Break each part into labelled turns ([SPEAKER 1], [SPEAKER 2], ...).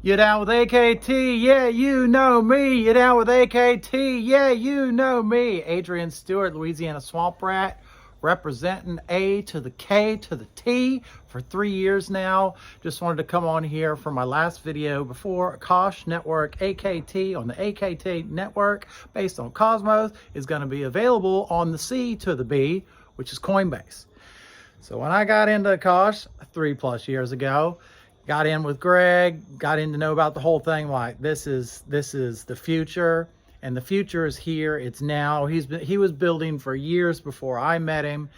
[SPEAKER 1] You down with AKT? Yeah, you know me. You down with AKT? Yeah, you know me. Adrian Stewart, Louisiana Swamp Rat, representing A to the K to the T for 3 years now. Just wanted to come on here for my last video before Akash Network AKT on the AKT network based on Cosmos is going to be available on the C to the B, which is Coinbase. So when I got into Akash 3+ years ago, got in with Greg, got in to know about the whole thing. Like this is the future, and the future is here. It's now. He was building for years before I met him,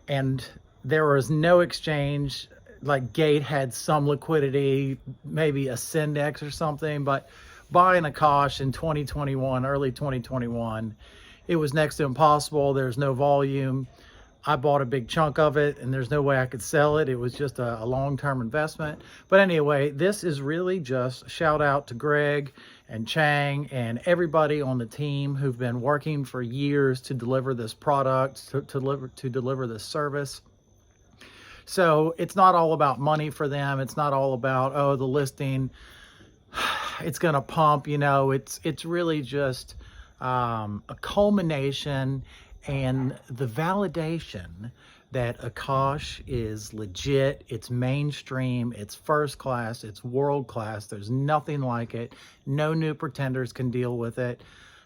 [SPEAKER 1] and there was no exchange. Like Gate had some liquidity, maybe a Syndex or something, but buying Akash in 2021, early 2021, it was next to impossible. There's no volume. I bought a big chunk of it and there's no way I could sell it. It was just a long-term investment. But anyway, this is really just a shout out to Greg and Chang and everybody on the team who've been working for years to deliver this product, to deliver this service. So it's not all about money for them. It's not all about, oh, the listing, it's going to pump, you know. It's really just a culmination and the validation that Akash is legit, it's mainstream, it's first class, it's world class. There's nothing like it. No new pretenders can deal with it.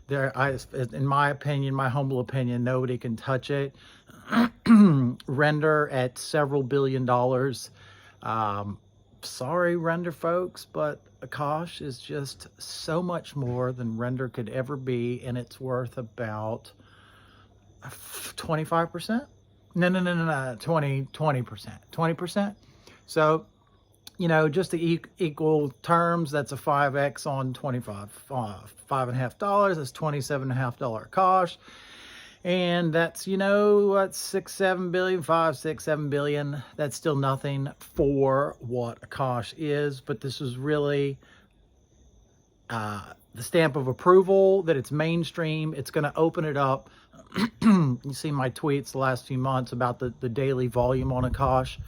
[SPEAKER 1] In my opinion, my humble opinion, nobody can touch it. Render at several $billion. Sorry, Render folks, but Akash is just so much more than Render could ever be, and it's worth about 25%. No, 20%. So, you know, just to equal terms, that's a 5x on $5.50. That's $27.50 Akash. And that's, you know, what, 6-7 billion, 5-6-7 billion. That's still nothing for what Akash is, but this is really the stamp of approval that it's mainstream. It's going to open it up. You see my tweets the last few months about the daily volume on Akash.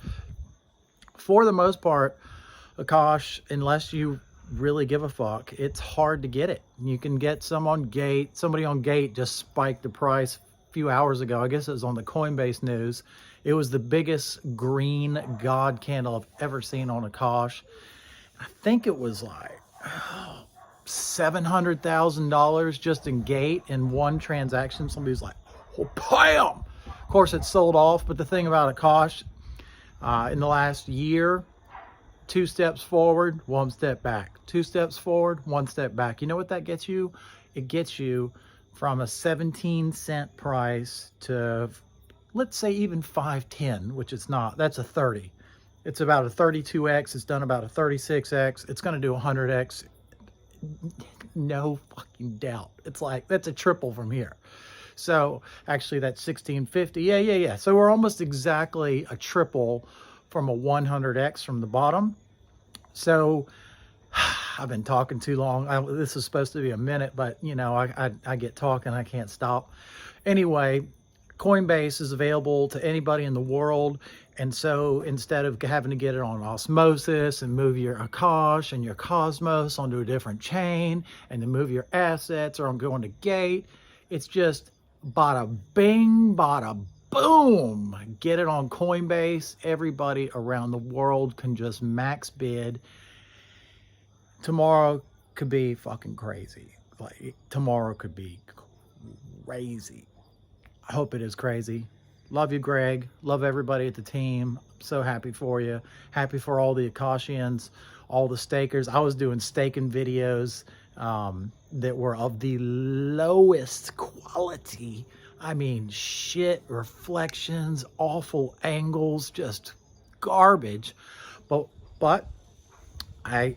[SPEAKER 1] For the most part, Akash, unless you really give a fuck, it's hard to get it. You can get some on Gate. Somebody on Gate just spiked the price a few hours ago. I guess it was on the Coinbase news. It was the biggest green god candle I've ever seen on Akash. I think it was like $700,000 just in Gate in one transaction. Somebody's like, oh, bam! Of course, it sold off. But the thing about Akash, in the last year, 2 steps forward, 1 step back. 2 steps forward, 1 step back. You know what that gets you? It gets you from a 17-cent price to, let's say, even 5.10, which it's not. That's a 30. It's about a 32x. It's done about a 36x. It's going to do 100x. No fucking doubt. It's like, that's a triple from here. So actually that's 1650. Yeah. So we're almost exactly a triple from a 100x from the bottom. So I've been talking too long. This is supposed to be a minute, but you know, I get talking, I can't stop. Anyway, Coinbase is available to anybody in the world. And so instead of having to get it on osmosis and move your Akash and your Cosmos onto a different chain and then move your assets or I'm going to Gate, it's just bada bing, bada boom. Get it on Coinbase. Everybody around the world can just max bid. Tomorrow could be fucking crazy. Like tomorrow could be crazy. I hope it is crazy. Love you, Greg. Love everybody at the team. I'm so happy for you. Happy for all the Akashians, all the stakers. I was doing staking videos that were of the lowest quality. I mean, shit, reflections, awful angles, just garbage. But I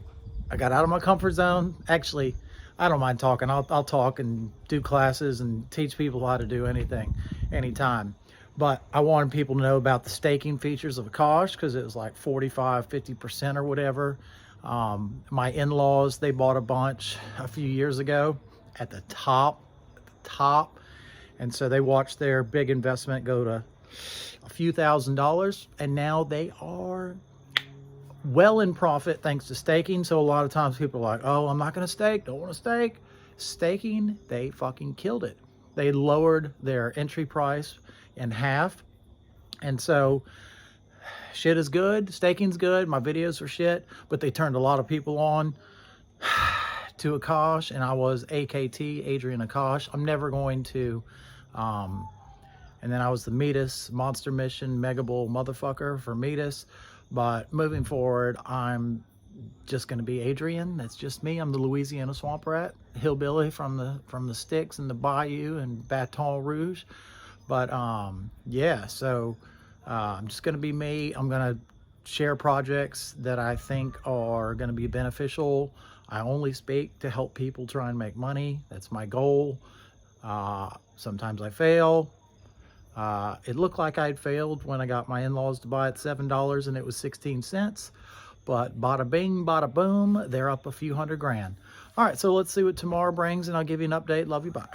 [SPEAKER 1] got out of my comfort zone. Actually, I don't mind talking. I'll talk and do classes and teach people how to do anything, anytime. But I wanted people to know about the staking features of Akash because it was like 45-50% or whatever. My in-laws, they bought a bunch a few years ago at the top. And so they watched their big investment go to a few $1,000s. And now they are well in profit thanks to staking. So a lot of times people are like, oh, I'm not going to stake, don't want to stake. Staking, they fucking killed it. They lowered their entry price in half. And so shit is good, staking's good, my videos are shit, but they turned a lot of people on to Akash, and I was AKT, Adrian Akash. I'm never going to, and then I was the Metis, Monster Mission, Mega Bull motherfucker for Metis. But moving forward, I'm just going to be Adrian. That's just me. I'm the Louisiana swamp rat, hillbilly from the sticks and the bayou and Baton Rouge. But yeah, so I'm just going to be me. I'm going to share projects that I think are going to be beneficial. I only speak to help people try and make money. That's my goal. Sometimes I fail. It looked like I'd failed when I got my in-laws to buy it $7 and it was 16 cents. But bada bing, bada boom, they're up a few $100 grand. All right, so let's see what tomorrow brings and I'll give you an update. Love you, bye.